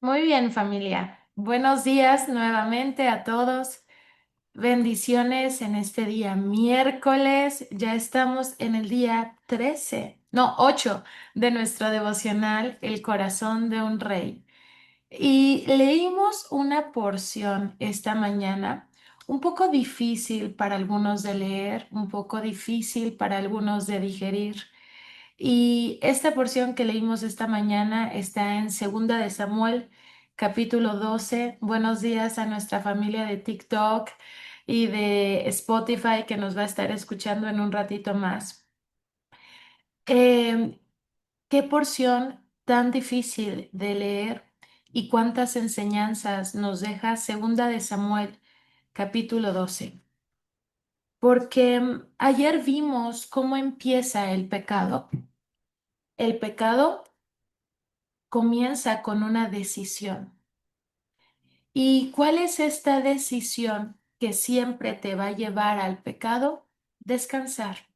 Muy bien, familia. Buenos días nuevamente a todos. Bendiciones en este día miércoles. Ya estamos en el día 13, no, 8 de nuestro devocional El corazón de un rey. Y leímos una porción esta mañana, un poco difícil para algunos de leer, un poco difícil para algunos de digerir. Y esta porción que leímos esta mañana está en Segunda de Samuel, capítulo 12. Buenos días a nuestra familia de TikTok y de Spotify que nos va a estar escuchando en un ratito más. Eh, ¿Qué porción tan difícil de leer y cuántas enseñanzas nos deja Segunda de Samuel, capítulo 12? Porque ayer vimos cómo empieza el pecado. El pecado comienza con una decisión. ¿Y cuál es esta decisión que siempre te va a llevar al pecado? Descansar.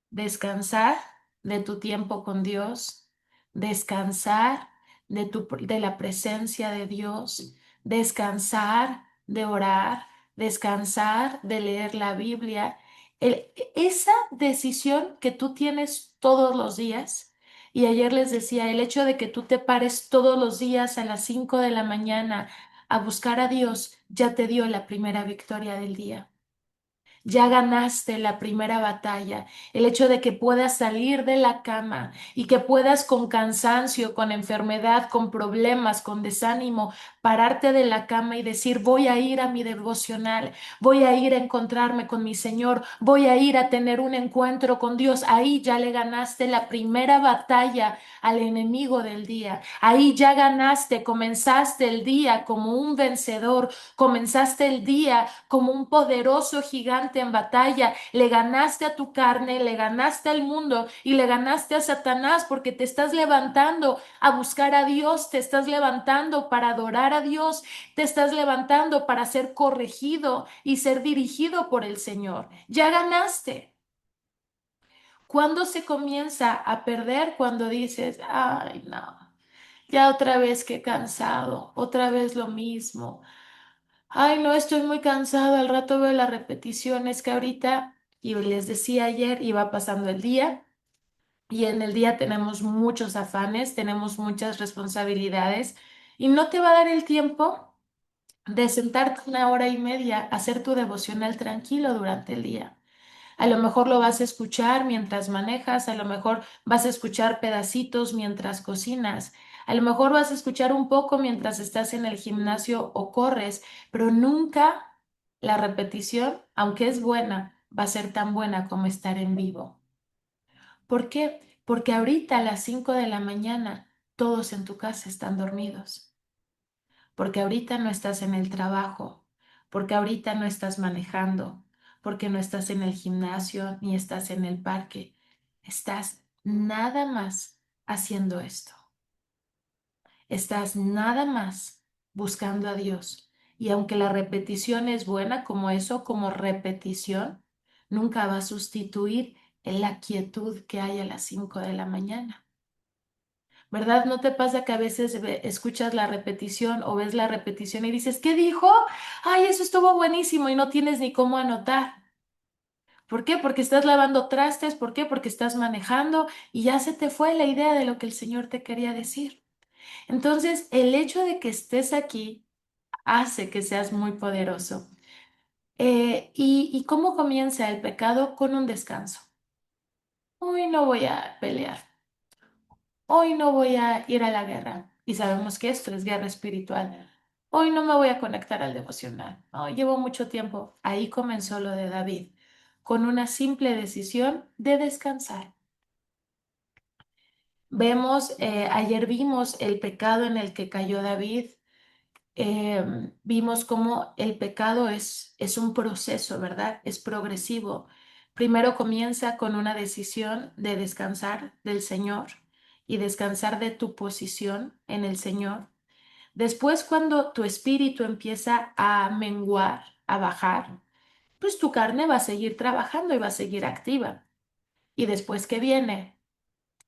Descansar de tu tiempo con Dios, descansar de la presencia de Dios, descansar de orar, descansar de leer la Biblia. Esa decisión que tú tienes todos los días, y ayer les decía, el hecho de que tú te pares todos los días a las 5 de la mañana a buscar a Dios, ya te dio la primera victoria del día. Ya ganaste la primera batalla. El hecho de que puedas salir de la cama y que puedas con cansancio, con enfermedad, con problemas, con desánimo, pararte de la cama y decir, voy a ir a mi devocional, voy a ir a encontrarme con mi Señor, voy a ir a tener un encuentro con Dios. Ahí ya le ganaste la primera batalla al enemigo del día. Ahí ya ganaste, comenzaste el día como un vencedor. Comenzaste el día como un poderoso gigante en batalla. Le ganaste a tu carne, le ganaste al mundo y le ganaste a Satanás porque te estás levantando a buscar a Dios, te estás levantando para adorar a Dios, te estás levantando para ser corregido y ser dirigido por el Señor. Ya ganaste. ¿Cuándo se comienza a perder? Cuando dices, ay, no, ya otra vez que cansado, otra vez lo mismo. Ay, no, estoy muy cansado. Al rato veo la repetición. Es que ahorita, y les decía ayer, iba pasando el día y en el día tenemos muchos afanes, tenemos muchas responsabilidades y no te va a dar el tiempo de sentarte una hora y media a hacer tu devocional tranquilo durante el día. A lo mejor lo vas a escuchar mientras manejas, a lo mejor vas a escuchar pedacitos mientras cocinas, a lo mejor vas a escuchar un poco mientras estás en el gimnasio o corres, pero nunca la repetición, aunque es buena, va a ser tan buena como estar en vivo. ¿Por qué? Porque ahorita a las 5 de la mañana todos en tu casa están dormidos, porque ahorita no estás en el trabajo, porque ahorita no estás manejando, porque no estás en el gimnasio ni estás en el parque. Estás nada más haciendo esto. Estás nada más buscando a Dios. Y aunque la repetición es buena como eso, como repetición, nunca va a sustituir la quietud que hay a las 5 de la mañana. ¿Verdad? ¿No te pasa que a veces escuchas la repetición o ves la repetición y dices, ¿qué dijo? Ay, eso estuvo buenísimo y no tienes ni cómo anotar. ¿Por qué? Porque estás lavando trastes, ¿por qué? Porque estás manejando y ya se te fue la idea de lo que el Señor te quería decir. Entonces, el hecho de que estés aquí hace que seas muy poderoso. ¿Y cómo comienza el pecado? Con un descanso. Hoy no voy a pelear. Hoy no voy a ir a la guerra. Y sabemos que esto es guerra espiritual. Hoy no me voy a conectar al devocional. No, llevo mucho tiempo. Ahí comenzó lo de David, con una simple decisión de descansar. Ayer vimos el pecado en el que cayó David. Vimos cómo el pecado es un proceso, ¿verdad? Es progresivo. Primero comienza con una decisión de descansar del Señor y descansar de tu posición en el Señor. Después, cuando tu espíritu empieza a menguar, a bajar, pues tu carne va a seguir trabajando y va a seguir activa. Y después, ¿qué viene?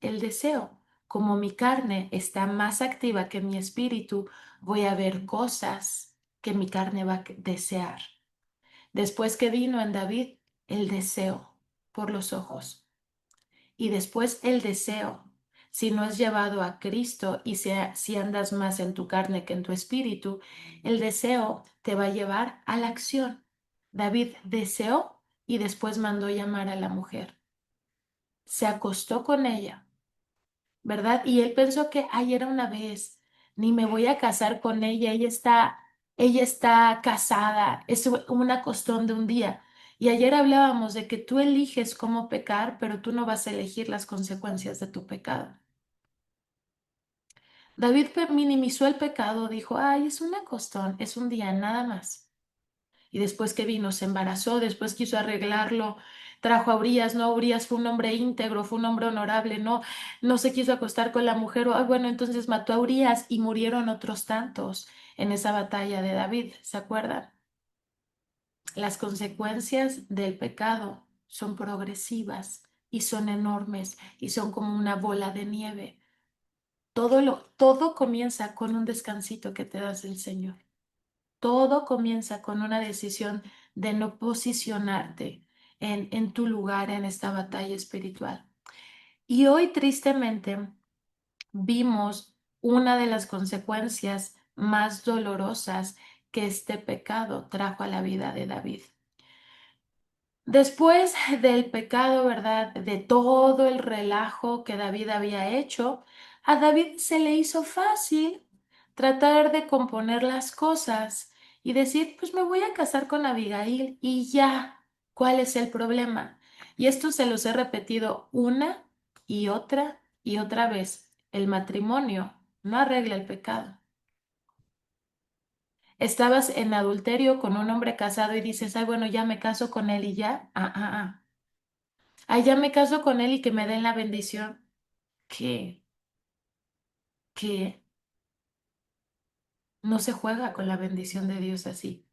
El deseo. como mi carne está más activa que mi espíritu, voy a ver cosas que mi carne va a desear. Después que vino en David el deseo por los ojos y después el deseo. Si no es llevado a Cristo y si andas más en tu carne que en tu espíritu, el deseo te va a llevar a la acción. David deseó y después mandó llamar a la mujer. Se acostó con ella, ¿verdad? Y él pensó que, ay, era una vez, ni me voy a casar con ella, ella está casada, es una costón de un día. Y ayer hablábamos de que tú eliges cómo pecar, pero tú no vas a elegir las consecuencias de tu pecado. David minimizó el pecado, dijo, ay, es una costón, es un día nada más. Y después que vino, se embarazó, después quiso arreglarlo, trajo a Urías, no, Urías fue un hombre íntegro, fue un hombre honorable, no, no se quiso acostar con la mujer, bueno, entonces mató a Urías y murieron otros tantos en esa batalla de David, ¿se acuerdan? Las consecuencias del pecado son progresivas y son enormes y son como una bola de nieve. Todo comienza con un descansito que te das del Señor. Todo comienza con una decisión de no posicionarte en tu lugar en esta batalla espiritual. Y hoy, tristemente, vimos una de las consecuencias más dolorosas que este pecado trajo a la vida de David. Después del pecado, ¿verdad? De todo el relajo que David había hecho, a David se le hizo fácil tratar de componer las cosas y decir, pues me voy a casar con Abigail y ya, ¿cuál es el problema? Y esto se los he repetido una y otra vez. El matrimonio no arregla el pecado. Estabas en adulterio con un hombre casado y dices, ay, bueno, ya me caso con él y ya. Ay, ya me caso con él y que me den la bendición. Que, que no se juega con la bendición de Dios así.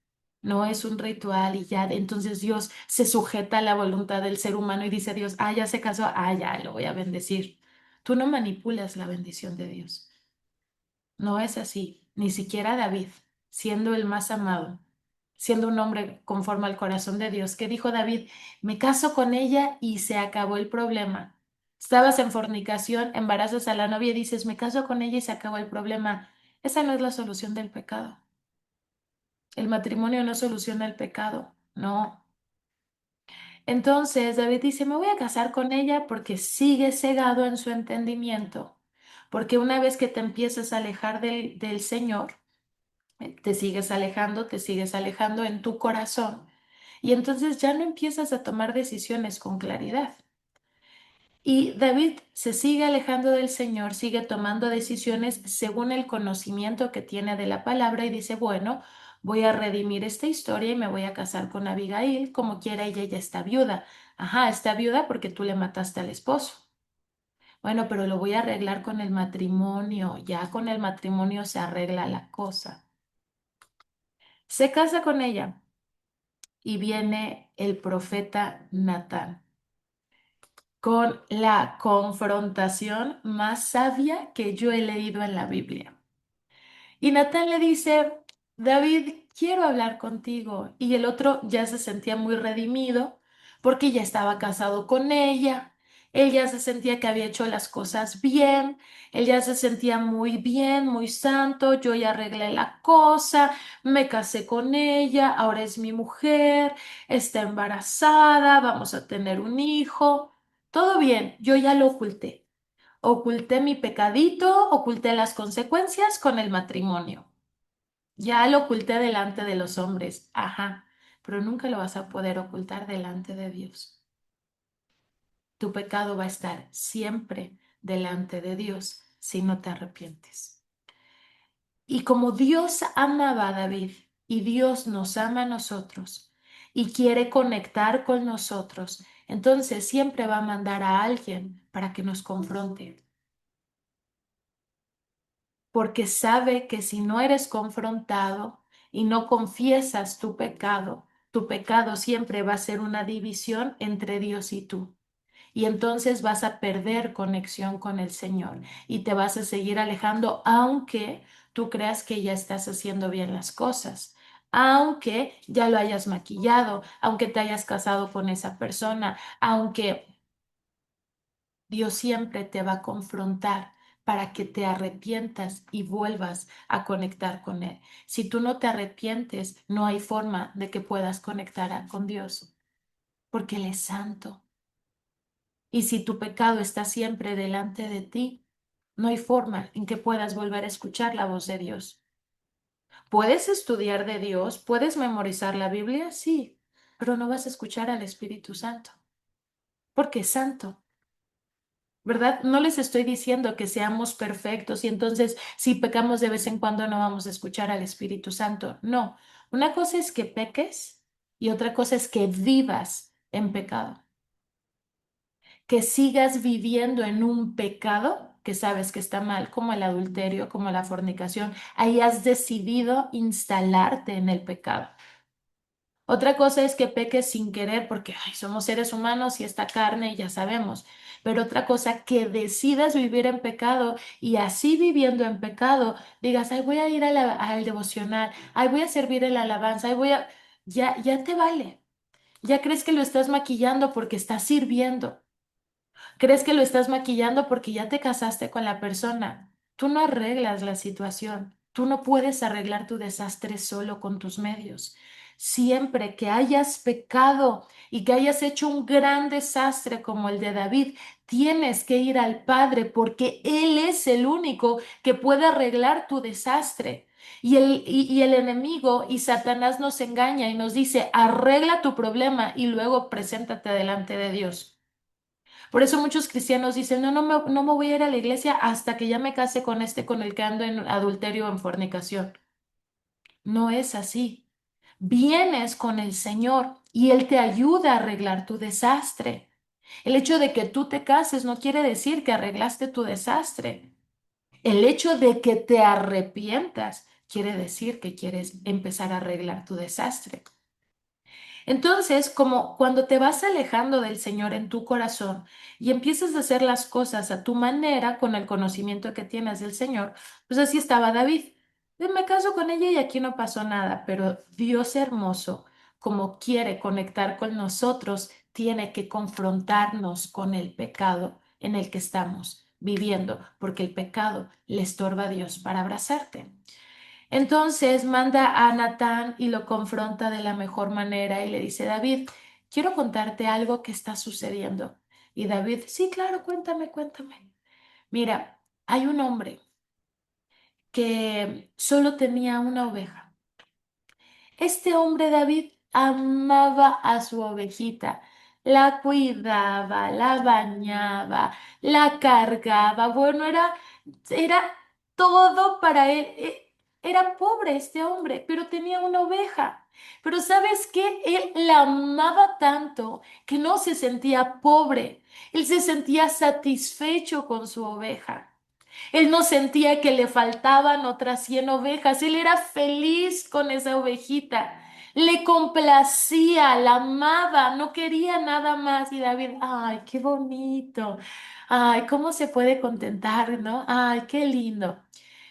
No es un ritual y ya, entonces Dios se sujeta a la voluntad del ser humano y dice Dios, ah, ya se casó, ah, ya lo voy a bendecir. Tú no manipulas la bendición de Dios. No es así, ni siquiera David, siendo el más amado, siendo un hombre conforme al corazón de Dios. ¿Qué dijo David? Me caso con ella y se acabó el problema. Estabas en fornicación, embarazas a la novia y dices, me caso con ella y se acabó el problema. Esa no es la solución del pecado. El matrimonio no soluciona el pecado, no. Entonces David dice, me voy a casar con ella porque sigue cegado en su entendimiento, porque una vez que te empiezas a alejar del Señor, te sigues alejando en tu corazón y entonces ya no empiezas a tomar decisiones con claridad. Y David se sigue alejando del Señor, sigue tomando decisiones según el conocimiento que tiene de la palabra y dice, bueno, voy a redimir esta historia y me voy a casar con Abigail, como quiera ella ya está viuda. Ajá, está viuda porque tú le mataste al esposo. Bueno, pero lo voy a arreglar con el matrimonio, ya con el matrimonio se arregla la cosa. Se casa con ella y viene el profeta Natán con la confrontación más sabia que yo he leído en la Biblia. Y Natán le dice, David, quiero hablar contigo. Y el otro ya se sentía muy redimido porque ya estaba casado con ella. Él ya se sentía que había hecho las cosas bien. Él ya se sentía muy bien, muy santo. Yo ya arreglé la cosa, me casé con ella, ahora es mi mujer, está embarazada, vamos a tener un hijo. Todo bien, yo ya lo oculté. Oculté mi pecadito, oculté las consecuencias con el matrimonio. Ya lo oculté delante de los hombres, ajá, pero nunca lo vas a poder ocultar delante de Dios. Tu pecado va a estar siempre delante de Dios si no te arrepientes. Y como Dios amaba a David y Dios nos ama a nosotros y quiere conectar con nosotros, entonces siempre va a mandar a alguien para que nos confronte porque sabe que si no eres confrontado y no confiesas tu pecado siempre va a ser una división entre Dios y tú. y entonces vas a perder conexión con el Señor y te vas a seguir alejando, aunque tú creas que ya estás haciendo bien las cosas, aunque ya lo hayas maquillado, aunque te hayas casado con esa persona, aunque Dios siempre te va a confrontar para que te arrepientas y vuelvas a conectar con Él. Si tú no te arrepientes, no hay forma de que puedas con Dios, porque Él es santo. Y si tu pecado está siempre delante de ti, no hay forma en que puedas volver a escuchar la voz de Dios. ¿Puedes estudiar de Dios? ¿Puedes memorizar la Biblia? Sí, pero no vas a escuchar al Espíritu Santo, porque es santo. ¿Verdad? No les estoy diciendo que seamos perfectos y entonces si pecamos de vez en cuando no vamos a escuchar al Espíritu Santo. No, una cosa es que peques y otra cosa es que vivas en pecado, que sigas viviendo en un pecado que sabes que está mal, como el adulterio, como la fornicación. Ahí has decidido instalarte en el pecado. Otra cosa es que peques sin querer porque ay, somos seres humanos y esta carne ya sabemos. Pero otra cosa, que decidas vivir en pecado y así viviendo en pecado, digas, ay, voy a ir al devocional, ay, voy a servir en la alabanza, ay, voy a... Ya te vale. Ya crees que lo estás maquillando porque estás sirviendo. Crees que lo estás maquillando porque ya te casaste con la persona. Tú no arreglas la situación. Tú no puedes arreglar tu desastre solo con tus medios. Siempre que hayas pecado y que hayas hecho un gran desastre como el de David, tienes que ir al Padre porque Él es el único que puede arreglar tu desastre. Y el enemigo y Satanás nos engaña y nos dice, arregla tu problema y luego preséntate delante de Dios. Por eso muchos cristianos dicen, no me voy a ir a la iglesia hasta que ya me case con este con el que ando en adulterio o en fornicación. No es así. Vienes con el Señor y Él te ayuda a arreglar tu desastre. El hecho de que tú te cases no quiere decir que arreglaste tu desastre. El hecho de que te arrepientas quiere decir que quieres empezar a arreglar tu desastre. Entonces, como cuando te vas alejando del Señor en tu corazón y empiezas a hacer las cosas a tu manera con el conocimiento que tienes del Señor, pues así estaba David. Me caso con ella y aquí no pasó nada, pero Dios hermoso, como quiere conectar con nosotros, tiene que confrontarnos con el pecado en el que estamos viviendo, porque el pecado le estorba a Dios para abrazarte. Entonces manda a Natán y lo confronta de la mejor manera y le dice, David, quiero contarte algo que está sucediendo. Y David, sí, claro, cuéntame, cuéntame. Mira, hay un hombre que solo tenía una oveja. Este hombre David amaba a su ovejita, la cuidaba, la bañaba, la cargaba. Bueno, era todo para él. Era pobre este hombre, pero tenía una oveja. Pero ¿sabes qué? Él la amaba tanto que no se sentía pobre. Él se sentía satisfecho con su oveja. Él no sentía que le faltaban otras 100 ovejas. Él era feliz con esa ovejita. Le complacía, la amaba, no quería nada más. Y David, ay, qué bonito. Ay, cómo se puede contentar, ¿no? Ay, qué lindo.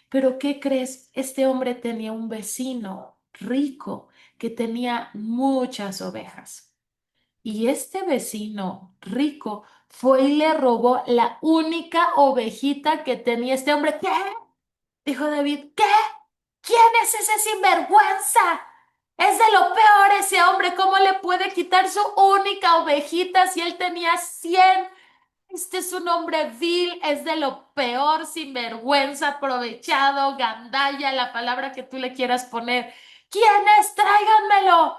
Pero ¿qué crees? Este hombre tenía un vecino rico que tenía muchas ovejas. Y este vecino rico fue y le robó la única ovejita que tenía este hombre. ¿Qué? Dijo David. ¿Qué? ¿Quién es ese sinvergüenza? Es de lo peor ese hombre. ¿Cómo le puede quitar su única ovejita si él tenía 100? Este es un hombre vil, es de lo peor, sinvergüenza, aprovechado, gandalla, la palabra que tú le quieras poner. ¿Quién es? Tráiganmelo.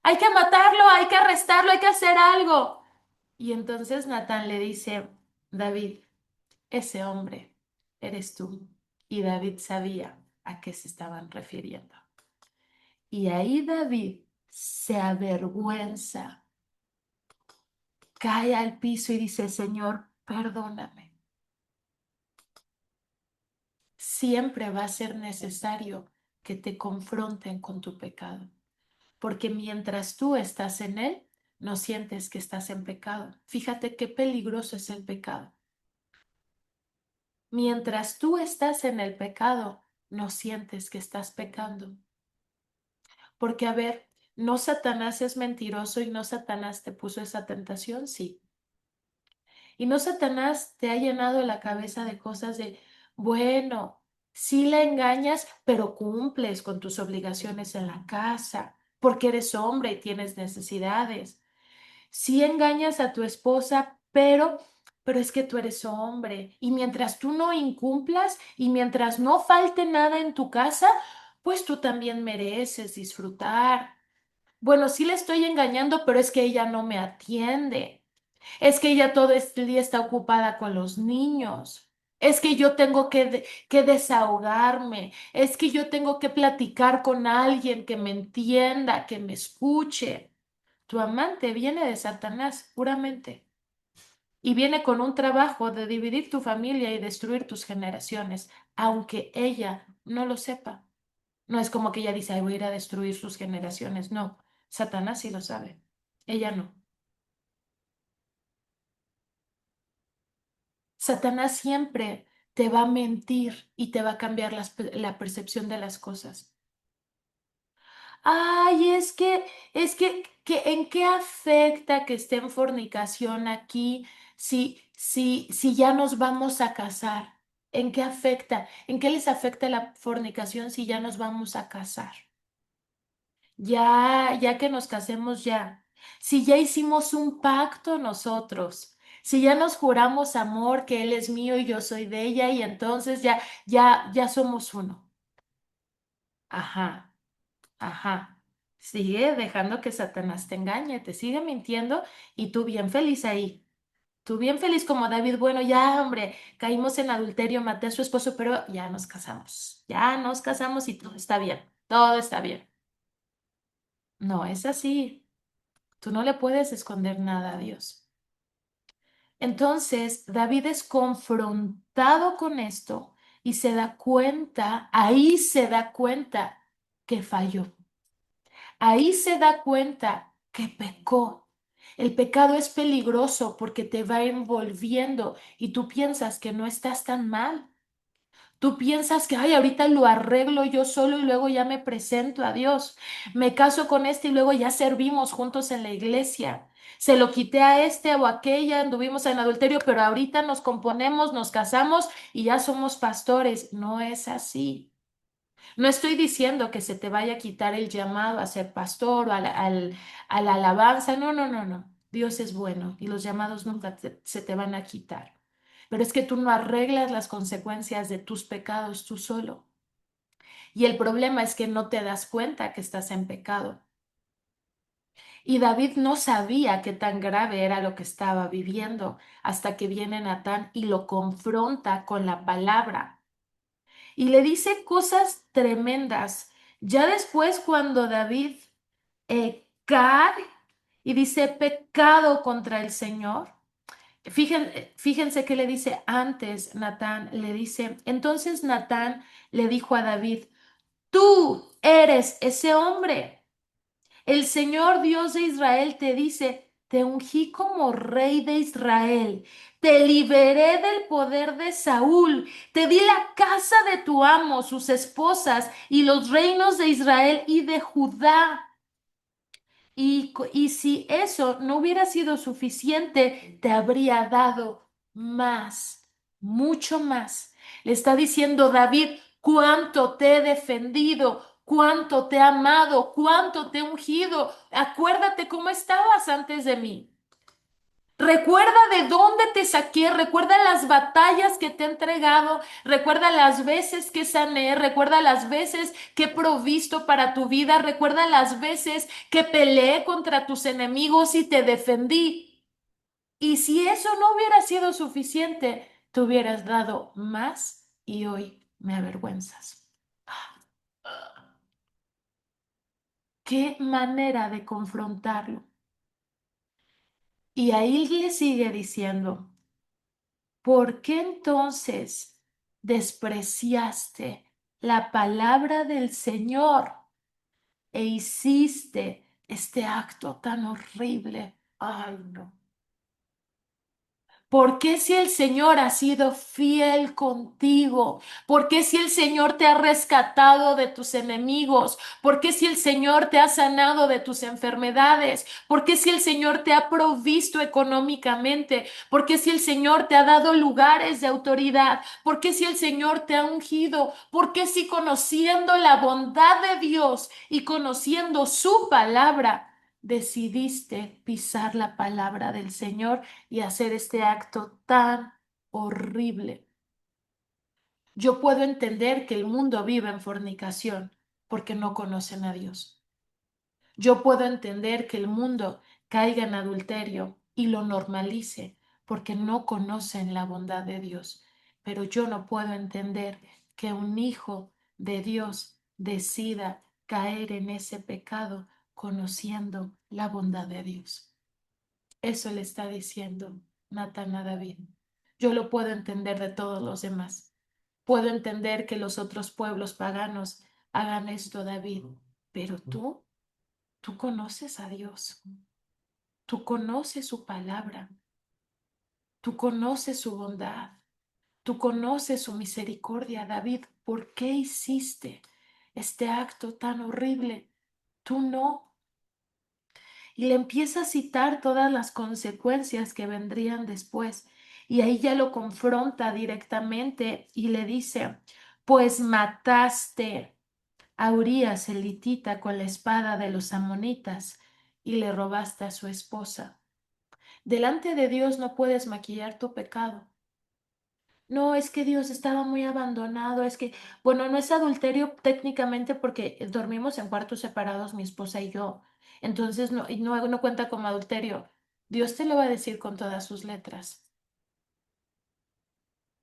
Hay que matarlo, hay que arrestarlo, hay que hacer algo. Y entonces Natán le dice, David, ese hombre eres tú. Y David sabía a qué se estaban refiriendo. Y ahí David se avergüenza, cae al piso y dice, Señor, perdóname. Siempre va a ser necesario que te confronten con tu pecado, porque mientras tú estás en él, no sientes que estás en pecado. Fíjate qué peligroso es el pecado. Mientras tú estás en el pecado, no sientes que estás pecando. Porque, a ver, ¿no Satanás es mentiroso y no Satanás te puso esa tentación? Sí. Y no Satanás te ha llenado la cabeza de cosas de, bueno, sí la engañas, pero cumples con tus obligaciones en la casa, porque eres hombre y tienes necesidades. Sí engañas a tu esposa, pero es que tú eres hombre. Y mientras tú no incumplas y mientras no falte nada en tu casa, pues tú también mereces disfrutar. Bueno, sí le estoy engañando, pero es que ella no me atiende. Es que ella todo el día está ocupada con los niños. Es que yo tengo que desahogarme. Es que yo tengo que platicar con alguien que me entienda, que me escuche. Tu amante viene de Satanás, puramente. Y viene con un trabajo de dividir tu familia y destruir tus generaciones, aunque ella no lo sepa. No es como que ella dice, ay, voy a ir a destruir sus generaciones. No, Satanás sí lo sabe. Ella no. Satanás siempre te va a mentir y te va a cambiar la percepción de las cosas. Ay, ¿en qué afecta que esté en fornicación aquí si ya nos vamos a casar? ¿En qué afecta? ¿En qué les afecta la fornicación si ya nos vamos a casar? Ya que nos casemos ya. Si ya hicimos un pacto nosotros. Si ya nos juramos amor, que él es mío y yo soy de ella, y entonces ya somos uno. Ajá. Ajá. Sigue dejando que Satanás te engañe, te sigue mintiendo y tú bien feliz ahí. Tú bien feliz como David, bueno, ya, hombre, caímos en adulterio, maté a su esposo, pero ya nos casamos. Ya nos casamos y todo está bien. Todo está bien. No es así. Tú no le puedes esconder nada a Dios. Entonces, David es confrontado con esto y se da cuenta, ahí se da cuenta que falló. Ahí se da cuenta que pecó. El pecado es peligroso porque te va envolviendo y tú piensas que no estás tan mal. Tú piensas que, ay, ahorita lo arreglo yo solo y luego ya me presento a Dios. Me caso con este y luego ya servimos juntos en la iglesia. Se lo quité a este o aquella, anduvimos en adulterio, pero ahorita nos componemos, nos casamos y ya somos pastores. No es así. No estoy diciendo que se te vaya a quitar el llamado a ser pastor o a la alabanza. No, no, no, no. Dios es bueno y los llamados nunca se te van a quitar. Pero es que tú no arreglas las consecuencias de tus pecados tú solo. Y el problema es que no te das cuenta que estás en pecado. Y David no sabía qué tan grave era lo que estaba viviendo hasta que viene Natán y lo confronta con la palabra y le dice cosas tremendas. Ya después, cuando David cae y dice pecado contra el Señor, fíjense que le dice antes Natán, le dice, entonces Natán le dijo a David, tú eres ese hombre. El Señor Dios de Israel te dice, te ungí como rey de Israel, te liberé del poder de Saúl, te di la casa de tu amo, sus esposas y los reinos de Israel y de Judá. Y si eso no hubiera sido suficiente, te habría dado más, mucho más. Le está diciendo David, cuánto te he defendido, cuánto te he amado, cuánto te he ungido. Acuérdate cómo estabas antes de mí. Recuerda de dónde te saqué, recuerda las batallas que te he entregado, recuerda las veces que sané, recuerda las veces que he provisto para tu vida, recuerda las veces que peleé contra tus enemigos y te defendí. Y si eso no hubiera sido suficiente, te hubieras dado más y hoy me avergüenzas. Qué manera de confrontarlo. Y ahí le sigue diciendo. ¿Por qué entonces despreciaste la palabra del Señor e hiciste este acto tan horrible. Ay, no. ¿Por qué si el Señor ha sido fiel contigo? ¿Por qué si el Señor te ha rescatado de tus enemigos? ¿Por qué si el Señor te ha sanado de tus enfermedades? ¿Por qué si el Señor te ha provisto económicamente? ¿Por qué si el Señor te ha dado lugares de autoridad? ¿Por qué si el Señor te ha ungido? ¿Por qué si conociendo la bondad de Dios y conociendo su palabra, decidiste pisar la palabra del Señor y hacer este acto tan horrible? Yo puedo entender que el mundo vive en fornicación porque no conocen a Dios. Yo puedo entender que el mundo caiga en adulterio y lo normalice porque no conocen la bondad de Dios. Pero yo no puedo entender que un hijo de Dios decida caer en ese pecado conociendo la bondad de Dios. Eso le está diciendo Natán a David. Yo lo puedo entender de todos los demás. Puedo entender que los otros pueblos paganos hagan esto, David, pero tú conoces a Dios, tú conoces su palabra, tú conoces su bondad, tú conoces su misericordia, David. ¿Por qué hiciste este acto tan horrible? Tú no. Y le empieza a citar todas las consecuencias que vendrían después. Y ahí ya lo confronta directamente y le dice, pues mataste a Urías el hitita con la espada de los amonitas y le robaste a su esposa. Delante de Dios no puedes maquillar tu pecado. No, es que Dios estaba muy abandonado, es que, bueno, no es adulterio técnicamente porque dormimos en cuartos separados mi esposa y yo, entonces no, no cuenta como adulterio. Dios te lo va a decir con todas sus letras.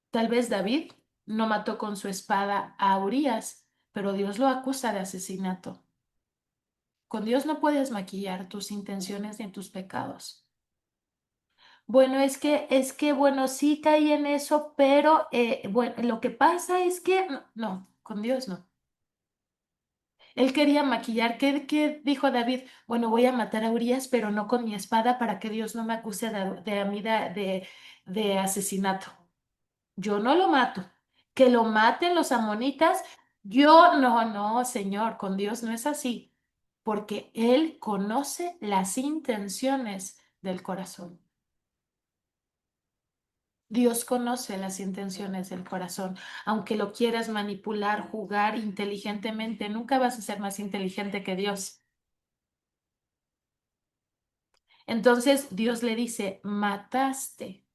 Tal vez David no mató con su espada a Urías, pero Dios lo acusa de asesinato. Con Dios no puedes maquillar tus intenciones ni tus pecados. Bueno, bueno, sí caí en eso, pero bueno, lo que pasa es que no, con Dios no. Él quería maquillar. ¿Qué dijo David? Bueno, voy a matar a Urías, pero no con mi espada para que Dios no me acuse de, a mí de asesinato. Yo no lo mato. Que lo maten los amonitas. Yo no, Señor, con Dios no es así, porque Él conoce las intenciones del corazón. Dios conoce las intenciones del corazón. Aunque lo quieras manipular, jugar inteligentemente, nunca vas a ser más inteligente que Dios. Entonces Dios le dice, mataste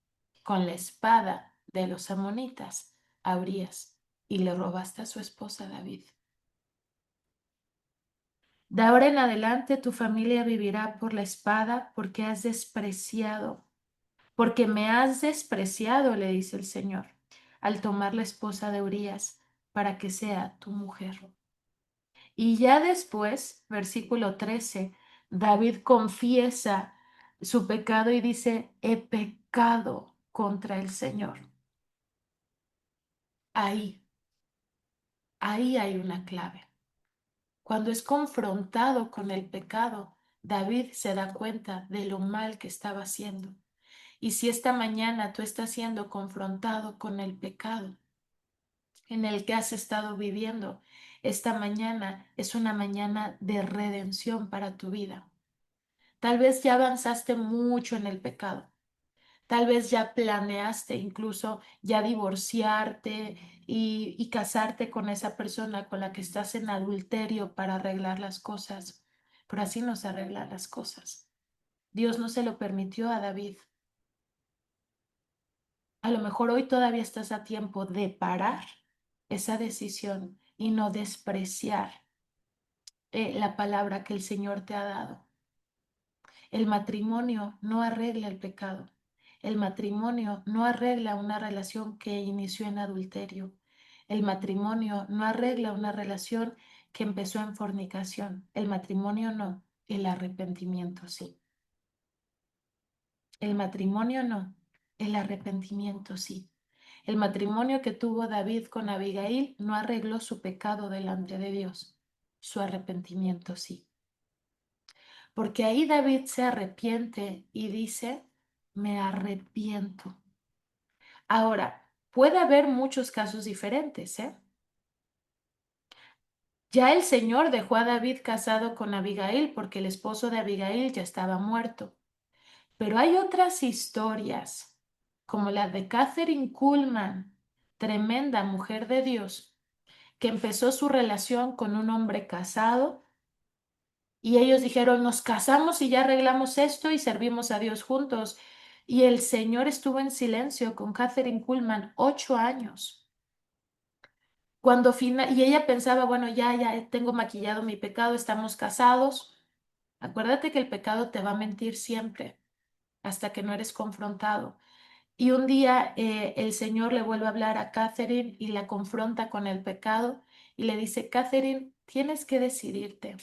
con la espada de los amonitas a Urías y le robaste a su esposa David. De ahora en adelante tu familia vivirá por la espada porque me has despreciado, le dice el Señor, al tomar la esposa de Urías para que sea tu mujer. Y ya después, versículo 13, David confiesa su pecado y dice, he pecado contra el Señor. Ahí, ahí hay una clave. Cuando es confrontado con el pecado, David se da cuenta de lo mal que estaba haciendo. Y si esta mañana tú estás siendo confrontado con el pecado en el que has estado viviendo, esta mañana es una mañana de redención para tu vida. Tal vez ya avanzaste mucho en el pecado. Tal vez ya planeaste incluso ya divorciarte y casarte con esa persona con la que estás en adulterio para arreglar las cosas. Pero así no se arreglan las cosas. Dios no se lo permitió a David. A lo mejor hoy todavía estás a tiempo de parar esa decisión y no despreciar la palabra que el Señor te ha dado. El matrimonio no arregla el pecado. El matrimonio no arregla una relación que inició en adulterio. El matrimonio no arregla una relación que empezó en fornicación. El matrimonio no. El arrepentimiento sí. El matrimonio no. El arrepentimiento sí. El matrimonio que tuvo David con Abigail no arregló su pecado delante de Dios. Su arrepentimiento sí. porque ahí David se arrepiente y dice, me arrepiento. Ahora, puede haber muchos casos diferentes, ¿eh? Ya el Señor dejó a David casado con Abigail porque el esposo de Abigail ya estaba muerto. Pero hay otras historias, como la de Catherine Kuhlman, tremenda mujer de Dios, que empezó su relación con un hombre casado y ellos dijeron, nos casamos y ya arreglamos esto y servimos a Dios juntos. Y el Señor estuvo en silencio con Catherine Kuhlman 8 años. Y ella pensaba, bueno, ya tengo maquillado mi pecado, estamos casados. Acuérdate que el pecado te va a mentir siempre hasta que no eres confrontado. Y un día el Señor le vuelve a hablar a Catherine y la confronta con el pecado y le dice, Catherine, tienes que decidirte.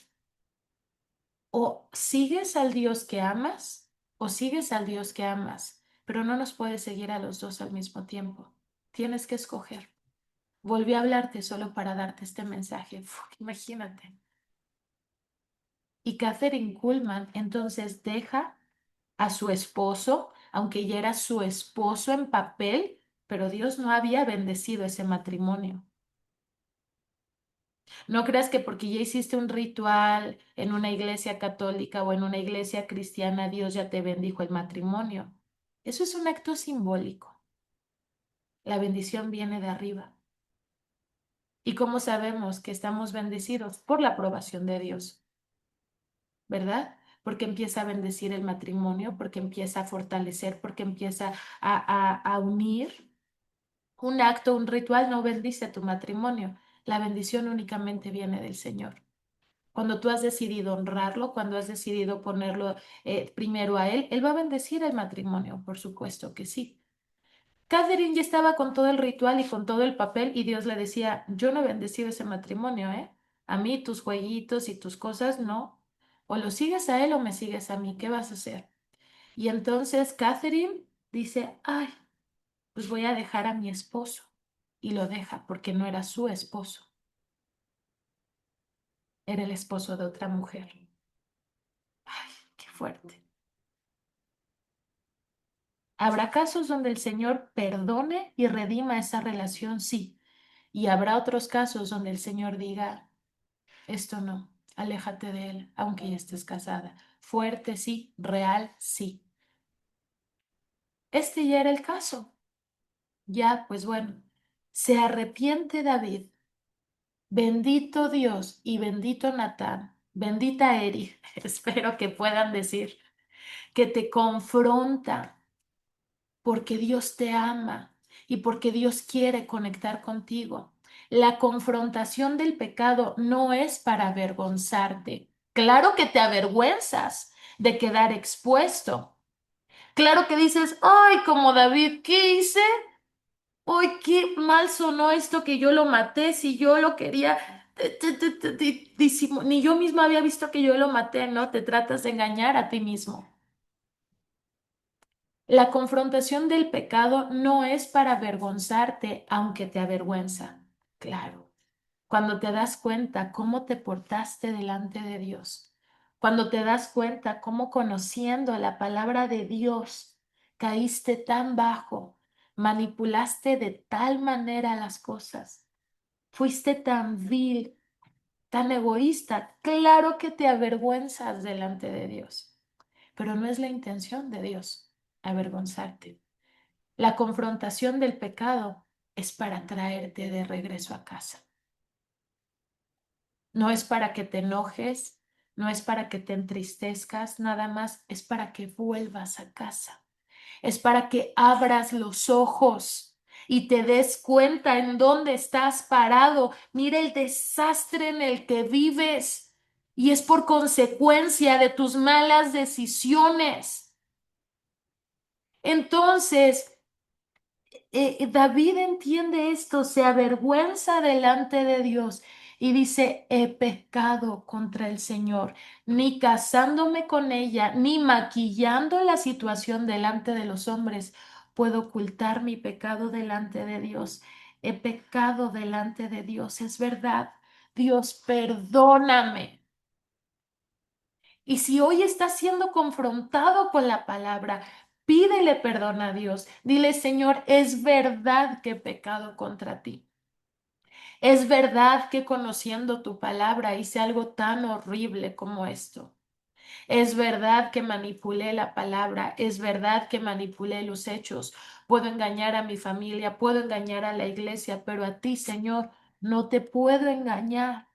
O sigues al Dios que amas o sigues al Dios que amas, pero no nos puedes seguir a los dos al mismo tiempo. Tienes que escoger. Volví a hablarte solo para darte este mensaje. Uf, imagínate. Y Catherine Kuhlman entonces deja a su esposo, aunque ya era su esposo en papel, pero Dios no había bendecido ese matrimonio. No creas que porque ya hiciste un ritual en una iglesia católica o en una iglesia cristiana, Dios ya te bendijo el matrimonio. Eso es un acto simbólico. La bendición viene de arriba. ¿Y cómo sabemos que estamos bendecidos? Por la aprobación de Dios, ¿verdad? Porque empieza a bendecir el matrimonio, porque empieza a fortalecer, porque empieza a unir. Un acto, un ritual no bendice tu matrimonio. La bendición únicamente viene del Señor. Cuando tú has decidido honrarlo, cuando has decidido ponerlo primero a Él, Él va a bendecir el matrimonio, por supuesto que sí. Catherine ya estaba con todo el ritual y con todo el papel y Dios le decía, yo no he bendecido ese matrimonio, ¿eh? A mí tus jueguitos y tus cosas, no. O lo sigues a Él o me sigues a mí, ¿qué vas a hacer? Y entonces Catherine dice, ay, pues voy a dejar a mi esposo. Y lo deja porque no era su esposo, era el esposo de otra mujer. Ay, qué fuerte. ¿Habrá casos donde el Señor perdone y redima esa relación? Sí. Y habrá otros casos donde el Señor diga, esto no, aléjate de él, aunque ya estés casada. Fuerte, sí, real, sí. Este ya era el caso. Ya, pues bueno, se arrepiente David. Bendito Dios y bendito Natán, bendita Eri, espero que puedan decir que te confronta porque Dios te ama y porque Dios quiere conectar contigo. La confrontación del pecado no es para avergonzarte. Claro que te avergüenzas de quedar expuesto. Claro que dices, ay, como David, ¿qué hice? ¡Ay, qué mal sonó esto que yo lo maté! Si yo lo quería, ni yo misma había visto que yo lo maté, ¿no? Te tratas de engañar a ti mismo. La confrontación del pecado no es para avergonzarte, aunque te avergüenza. Claro, cuando te das cuenta cómo te portaste delante de Dios, cuando te das cuenta cómo conociendo la palabra de Dios caíste tan bajo, manipulaste de tal manera las cosas, fuiste tan vil, tan egoísta, claro que te avergüenzas delante de Dios, pero no es la intención de Dios avergonzarte. La confrontación del pecado es para traerte de regreso a casa. No es para que te enojes, no es para que te entristezcas, nada más es para que vuelvas a casa. Es para que abras los ojos y te des cuenta en dónde estás parado. Mira el desastre en el que vives y es por consecuencia de tus malas decisiones. Entonces, David entiende esto, se avergüenza delante de Dios y dice, he pecado contra el Señor, ni casándome con ella, ni maquillando la situación delante de los hombres, puedo ocultar mi pecado delante de Dios. He pecado delante de Dios, es verdad. Dios, perdóname. Y si hoy estás siendo confrontado con la palabra, pídele perdón a Dios. Dile, Señor, es verdad que he pecado contra ti. Es verdad que conociendo tu palabra hice algo tan horrible como esto. Es verdad que manipulé la palabra, es verdad que manipulé los hechos. Puedo engañar a mi familia, puedo engañar a la iglesia, pero a ti, Señor, no te puedo engañar.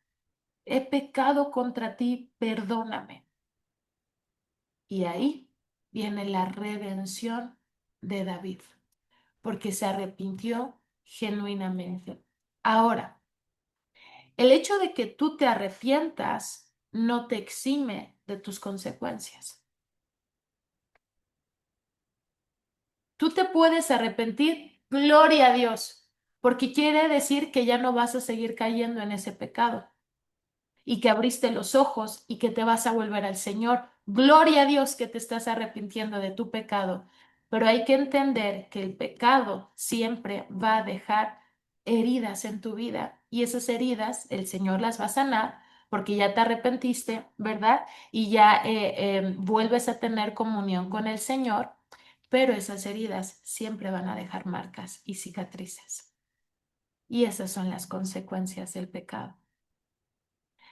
He pecado contra ti, perdóname. Y ahí viene la redención de David, porque se arrepintió genuinamente. Ahora, el hecho de que tú te arrepientas no te exime de tus consecuencias. Tú te puedes arrepentir, gloria a Dios, porque quiere decir que ya no vas a seguir cayendo en ese pecado y que abriste los ojos y que te vas a volver al Señor. Gloria a Dios que te estás arrepintiendo de tu pecado, pero hay que entender que el pecado siempre va a dejar heridas en tu vida y esas heridas el Señor las va a sanar porque ya te arrepentiste, ¿verdad? Y ya vuelves a tener comunión con el Señor, pero esas heridas siempre van a dejar marcas y cicatrices. Y esas son las consecuencias del pecado.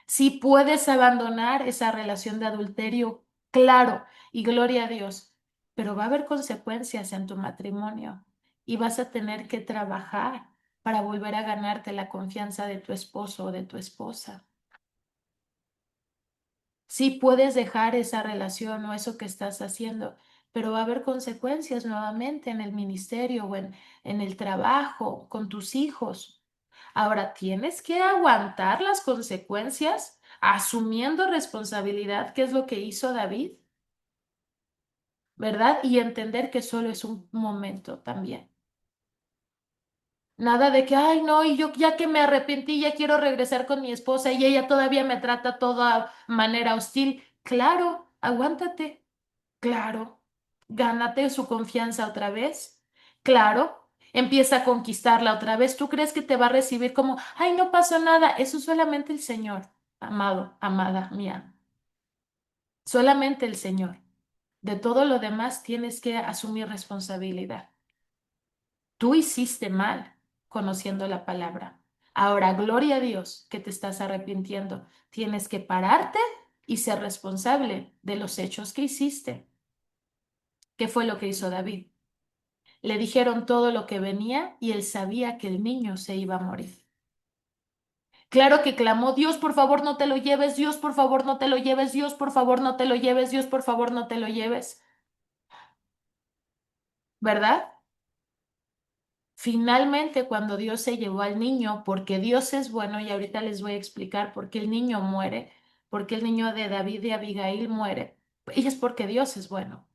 Si puedes abandonar esa relación de adulterio, claro, y gloria a Dios, pero va a haber consecuencias en tu matrimonio y vas a tener que trabajar para volver a ganarte la confianza de tu esposo o de tu esposa. Sí puedes dejar esa relación o eso que estás haciendo, pero va a haber consecuencias nuevamente en el ministerio o en el trabajo, con tus hijos. Ahora tienes que aguantar las consecuencias asumiendo responsabilidad, que es lo que hizo David, ¿verdad? Y entender que solo es un momento también. Nada de que, ay, no, y yo ya que me arrepentí, ya quiero regresar con mi esposa y ella todavía me trata toda manera hostil. Claro, aguántate. Claro, gánate su confianza otra vez. Claro, empieza a conquistarla otra vez. ¿Tú crees que te va a recibir como, ay, no pasó nada? Eso solamente el Señor, amado, amada mía. Solamente el Señor. De todo lo demás tienes que asumir responsabilidad. Tú hiciste mal conociendo la palabra. Ahora, gloria a Dios que te estás arrepintiendo. Tienes que pararte y ser responsable de los hechos que hiciste. ¿Qué fue lo que hizo David? Le dijeron todo lo que venía y él sabía que el niño se iba a morir. Claro que clamó, Dios, por favor, no te lo lleves, Dios, por favor, no te lo lleves, Dios, por favor, no te lo lleves, Dios, por favor, no te lo lleves, ¿verdad? Finalmente, cuando Dios se llevó al niño, porque Dios es bueno, y ahorita les voy a explicar por qué el niño muere, por qué el niño de David y Abigail muere, y es porque Dios es bueno.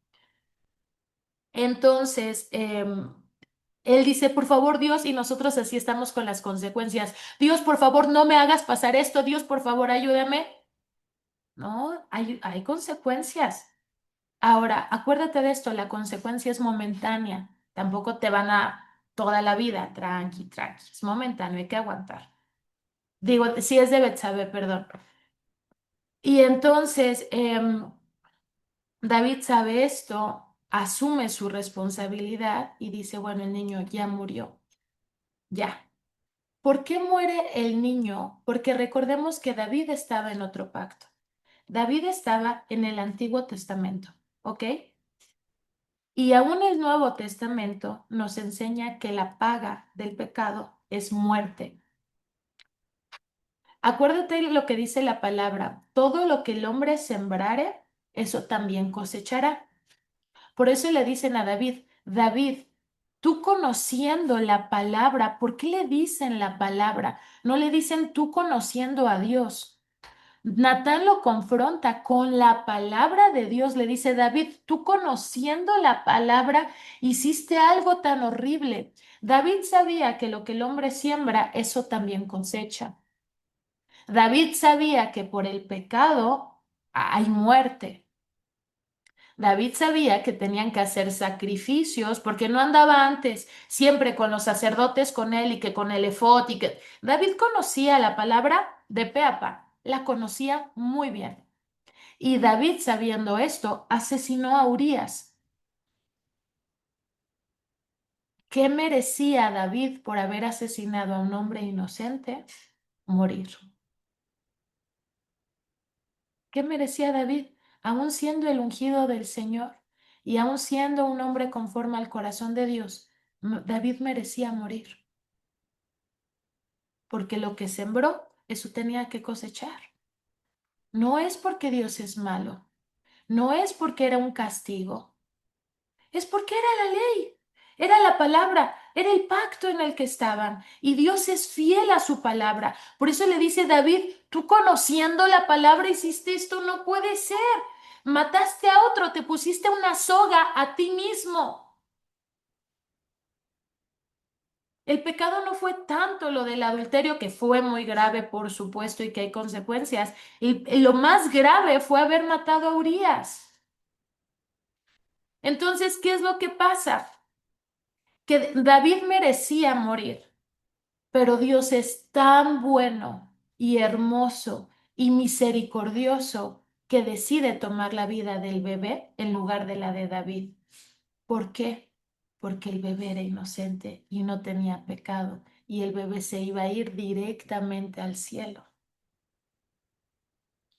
Entonces, él dice, por favor, Dios, y nosotros así estamos con las consecuencias. Dios, por favor, no me hagas pasar esto. Dios, por favor, ayúdame. No, hay consecuencias. Ahora, acuérdate de esto, la consecuencia es momentánea. Tampoco te van a toda la vida. Tranqui, tranqui. Es momentáneo, hay que aguantar. Digo, si es de Betsabe, perdón. Y entonces, David sabe esto, asume su responsabilidad y dice, bueno, el niño ya murió. Ya. ¿Por qué muere el niño? Porque recordemos que David estaba en otro pacto. David estaba en el Antiguo Testamento, ¿ok? Y aún el Nuevo Testamento nos enseña que la paga del pecado es muerte. Acuérdate lo que dice la palabra, todo lo que el hombre sembrare, eso también cosechará. Por eso le dicen a David, David, tú conociendo la palabra, ¿por qué le dicen la palabra? No le dicen tú conociendo a Dios. Natán lo confronta con la palabra de Dios. Le dice, David, tú conociendo la palabra, hiciste algo tan horrible. David sabía que lo que el hombre siembra, eso también cosecha. David sabía que por el pecado hay muerte. David sabía que tenían que hacer sacrificios porque no andaba antes siempre con los sacerdotes con él y que con el efod y que David conocía la palabra de pe a pa, la conocía muy bien. Y David, sabiendo esto, asesinó a Urías. ¿Qué merecía David por haber asesinado a un hombre inocente? Morir. ¿Qué merecía David? Aún siendo el ungido del Señor y aún siendo un hombre conforme al corazón de Dios, David merecía morir, porque lo que sembró, eso tenía que cosechar. No es porque Dios es malo, no es porque era un castigo, es porque era la ley, era la palabra, era el pacto en el que estaban. Y Dios es fiel a su palabra. Por eso le dice David, tú conociendo la palabra hiciste esto, no puede ser. Mataste a otro, te pusiste una soga a ti mismo. El pecado no fue tanto lo del adulterio, que fue muy grave, por supuesto, y que hay consecuencias. Lo más grave fue haber matado a Urías. Entonces, ¿qué es lo que pasa? Que David merecía morir, pero Dios es tan bueno y hermoso y misericordioso que decide tomar la vida del bebé en lugar de la de David. ¿Por qué? Porque el bebé era inocente y no tenía pecado y el bebé se iba a ir directamente al cielo.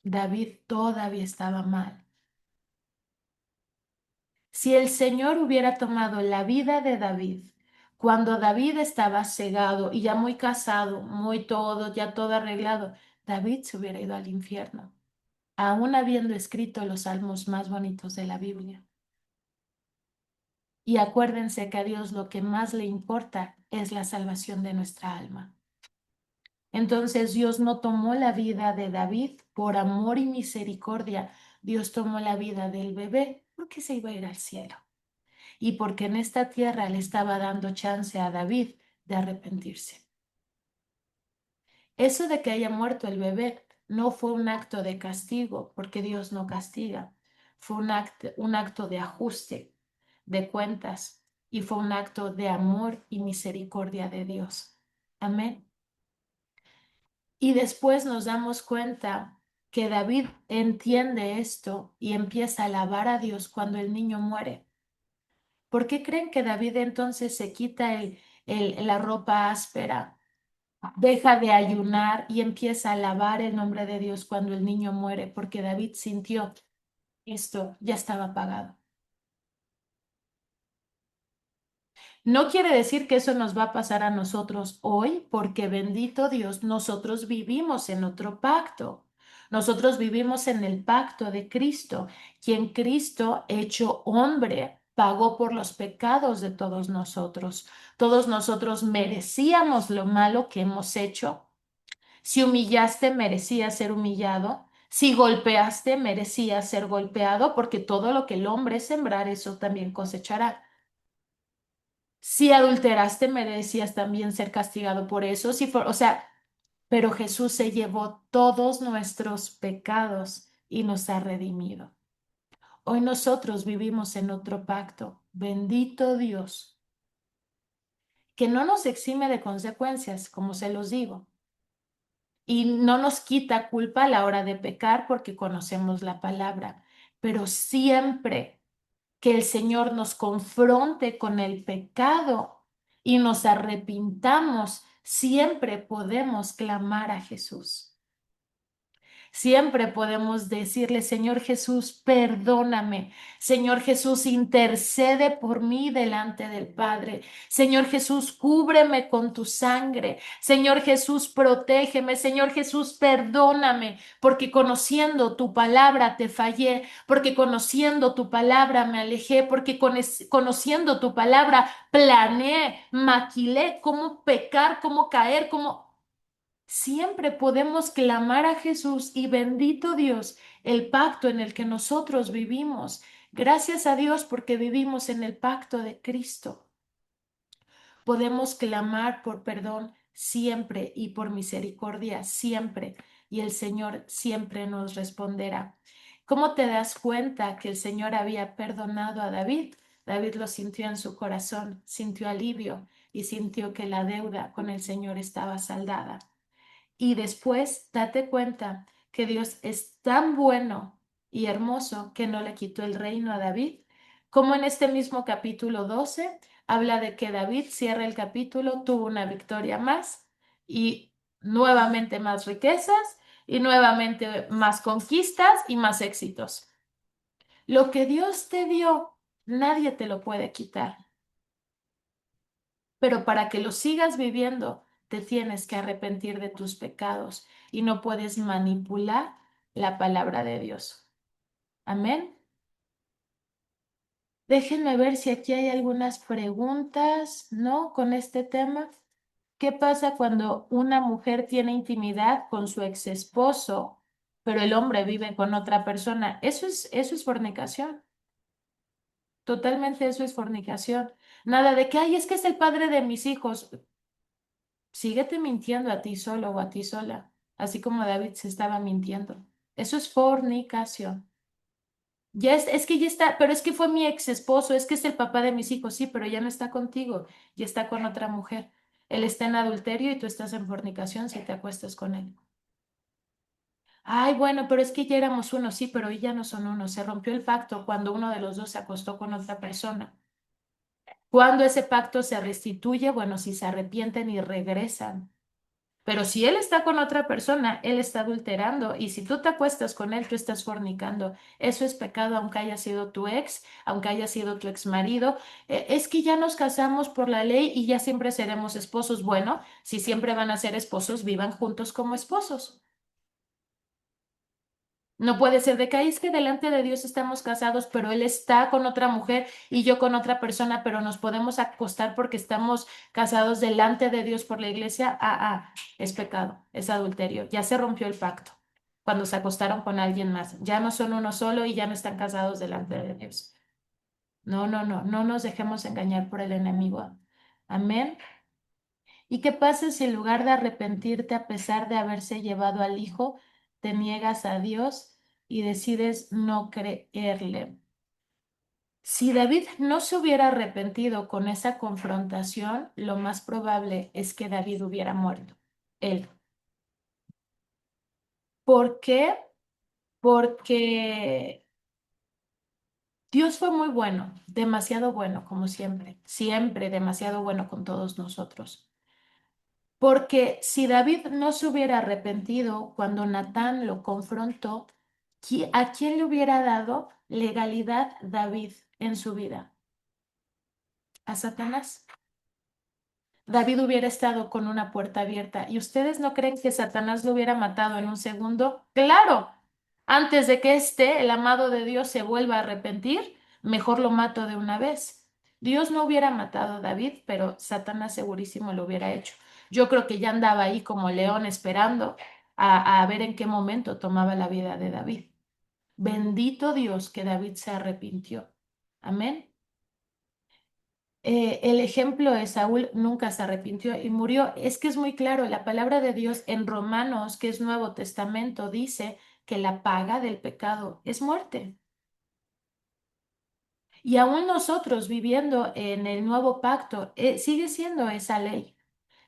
David todavía estaba mal. Si el Señor hubiera tomado la vida de David, cuando David estaba cegado y ya muy casado, muy todo, ya todo arreglado, David se hubiera ido al infierno, aún habiendo escrito los salmos más bonitos de la Biblia. Y acuérdense que a Dios lo que más le importa es la salvación de nuestra alma. Entonces Dios no tomó la vida de David por amor y misericordia. Dios tomó la vida del bebé porque se iba a ir al cielo y porque en esta tierra le estaba dando chance a David de arrepentirse. Eso de que haya muerto el bebé no fue un acto de castigo, porque Dios no castiga. Fue un acto de ajuste de cuentas y fue un acto de amor y misericordia de Dios. Amén. Y después nos damos cuenta que David entiende esto y empieza a alabar a Dios cuando el niño muere. ¿Por qué creen que David entonces se quita la ropa áspera, deja de ayunar y empieza a alabar el nombre de Dios cuando el niño muere? Porque David sintió esto ya estaba pagado. No quiere decir que eso nos va a pasar a nosotros hoy, porque bendito Dios, nosotros vivimos en otro pacto. Nosotros vivimos en el pacto de Cristo, quien Cristo, hecho hombre, pagó por los pecados de todos nosotros. Todos nosotros merecíamos lo malo que hemos hecho. Si humillaste, merecías ser humillado. Si golpeaste, merecías ser golpeado, porque todo lo que el hombre sembrar, eso también cosechará. Si adulteraste, merecías también ser castigado por eso. O sea, pero Jesús se llevó todos nuestros pecados y nos ha redimido. Hoy nosotros vivimos en otro pacto. Bendito Dios, que no nos exime de consecuencias, como se los digo, y no nos quita culpa a la hora de pecar porque conocemos la palabra, pero siempre que el Señor nos confronte con el pecado y nos arrepintamos, siempre podemos clamar a Jesús. Siempre podemos decirle, Señor Jesús, perdóname. Señor Jesús, intercede por mí delante del Padre. Señor Jesús, cúbreme con tu sangre. Señor Jesús, protégeme. Señor Jesús, perdóname, porque conociendo tu palabra te fallé, porque conociendo tu palabra me alejé, porque conociendo tu palabra planeé, maquilé cómo pecar, cómo caer, cómo... Siempre podemos clamar a Jesús y bendito Dios, el pacto en el que nosotros vivimos. Gracias a Dios porque vivimos en el pacto de Cristo. Podemos clamar por perdón siempre y por misericordia siempre, y el Señor siempre nos responderá. ¿Cómo te das cuenta que el Señor había perdonado a David? David lo sintió en su corazón, sintió alivio y sintió que la deuda con el Señor estaba saldada. Y después date cuenta que Dios es tan bueno y hermoso que no le quitó el reino a David, como en este mismo capítulo 12 habla de que David cierra el capítulo, tuvo una victoria más y nuevamente más riquezas y nuevamente más conquistas y más éxitos. Lo que Dios te dio, nadie te lo puede quitar, pero para que lo sigas viviendo, te tienes que arrepentir de tus pecados y no puedes manipular la palabra de Dios. Amén. Déjenme ver si aquí hay algunas preguntas, ¿no? Con este tema. ¿Qué pasa cuando una mujer tiene intimidad con su ex esposo, pero el hombre vive con otra persona? Eso es fornicación. Totalmente eso es fornicación. Nada de que, ay, es que es el padre de mis hijos. Síguete mintiendo a ti solo o a ti sola, así como David se estaba mintiendo. Eso es fornicación. Ya es que ya está, pero es que fue mi ex esposo, es que es el papá de mis hijos, sí, pero ya no está contigo, ya está con otra mujer. Él está en adulterio y tú estás en fornicación si te acuestas con él. Ay, bueno, pero es que ya éramos uno, sí, pero hoy ya no son uno. Se rompió el pacto cuando uno de los dos se acostó con otra persona. Cuando ese pacto se restituye, bueno, si se arrepienten y regresan. Pero si él está con otra persona, él está adulterando. Y si tú te acuestas con él, tú estás fornicando. Eso es pecado, aunque haya sido tu ex, aunque haya sido tu ex marido. Es que ya nos casamos por la ley y ya siempre seremos esposos. Bueno, si siempre van a ser esposos, vivan juntos como esposos. No puede ser de que "Ay, es que delante de Dios estamos casados, pero él está con otra mujer y yo con otra persona, pero nos podemos acostar porque estamos casados delante de Dios por la iglesia. Es pecado, es adulterio. Ya se rompió el pacto cuando se acostaron con alguien más. Ya no son uno solo y ya no están casados delante de Dios. No, no, no, no nos dejemos engañar por el enemigo. Amén. ¿Y qué pasa si en lugar de arrepentirte a pesar de haberse llevado al hijo, te niegas a Dios y decides no creerle? Si David no se hubiera arrepentido con esa confrontación, lo más probable es que David hubiera muerto. Él. ¿Por qué? Porque Dios fue muy bueno, demasiado bueno, como siempre, siempre demasiado bueno con todos nosotros. Porque si David no se hubiera arrepentido cuando Natán lo confrontó, ¿a quién le hubiera dado legalidad David en su vida? A Satanás. David hubiera estado con una puerta abierta. ¿Y ustedes no creen que Satanás lo hubiera matado en un segundo? Claro, antes de que el amado de Dios, se vuelva a arrepentir, mejor lo mato de una vez. Dios no hubiera matado a David, pero Satanás segurísimo lo hubiera hecho. Yo creo que ya andaba ahí como león esperando a ver en qué momento tomaba la vida de David. Bendito Dios que David se arrepintió. Amén. El ejemplo de Saúl nunca se arrepintió y murió. Es que es muy claro, la palabra de Dios en Romanos, que es Nuevo Testamento, dice que la paga del pecado es muerte. Y aún nosotros viviendo en el nuevo pacto, sigue siendo esa ley.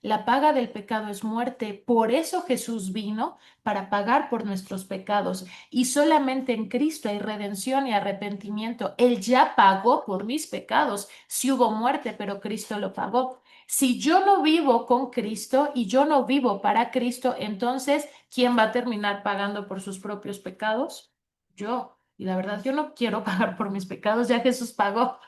La paga del pecado es muerte. Por eso Jesús vino para pagar por nuestros pecados. Y solamente en Cristo hay redención y arrepentimiento. Él ya pagó por mis pecados. Si hubo muerte, pero Cristo lo pagó. Si yo no vivo con Cristo y yo no vivo para Cristo, entonces, ¿quién va a terminar pagando por sus propios pecados? Yo. Y la verdad, yo no quiero pagar por mis pecados, ya Jesús pagó.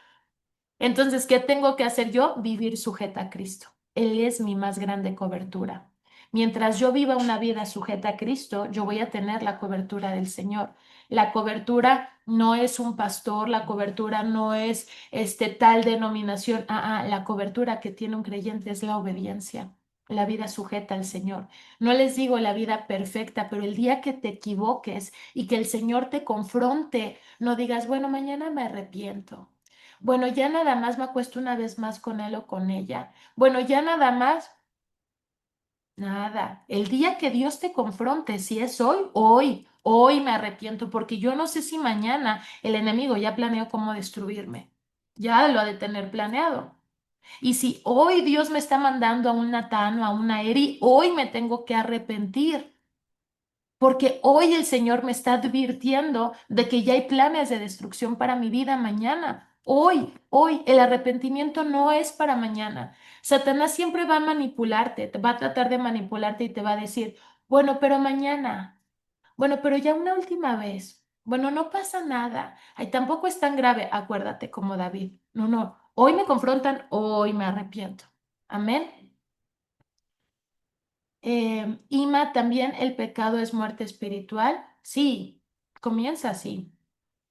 Entonces, ¿qué tengo que hacer yo? Vivir sujeta a Cristo. Él es mi más grande cobertura. Mientras yo viva una vida sujeta a Cristo, yo voy a tener la cobertura del Señor. La cobertura no es un pastor, la cobertura no es tal denominación. La cobertura que tiene un creyente es la obediencia, la vida sujeta al Señor. No les digo la vida perfecta, pero el día que te equivoques y que el Señor te confronte, no digas, bueno, mañana me arrepiento. Bueno, ya nada más me acuesto una vez más con él o con ella. Bueno, ya nada más, nada. El día que Dios te confronte, si es hoy, hoy me arrepiento, porque yo no sé si mañana el enemigo ya planeó cómo destruirme. Ya lo ha de tener planeado. Y si hoy Dios me está mandando a un Natán o a una Eri, hoy me tengo que arrepentir. porque hoy el Señor me está advirtiendo de que ya hay planes de destrucción para mi vida mañana. Hoy, el arrepentimiento no es para mañana. Satanás siempre va a manipularte, te va a tratar de manipularte y te va a decir, bueno, pero mañana, bueno, pero ya una última vez, bueno, no pasa nada, ay, tampoco es tan grave, acuérdate como David. No, no, hoy me confrontan, hoy me arrepiento. Amén. Ima, también el pecado es muerte espiritual. Sí, comienza así.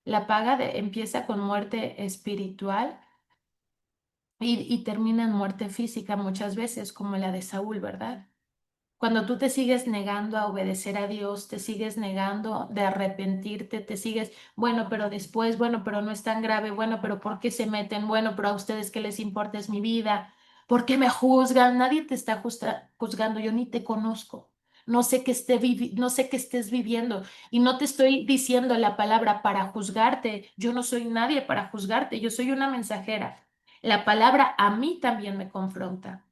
Empieza con muerte espiritual y termina en muerte física muchas veces, como la de Saúl, ¿verdad? Cuando tú te sigues negando a obedecer a Dios, te sigues negando de arrepentirte, te sigues, bueno, pero después, bueno, pero no es tan grave, bueno, pero ¿por qué se meten? Bueno, pero a ustedes qué les importa es mi vida. ¿Por qué me juzgan? Nadie te está juzgando, yo ni te conozco. No sé qué estés viviendo y no te estoy diciendo la palabra para juzgarte. Yo no soy nadie para juzgarte, yo soy una mensajera. La palabra a mí también me confronta.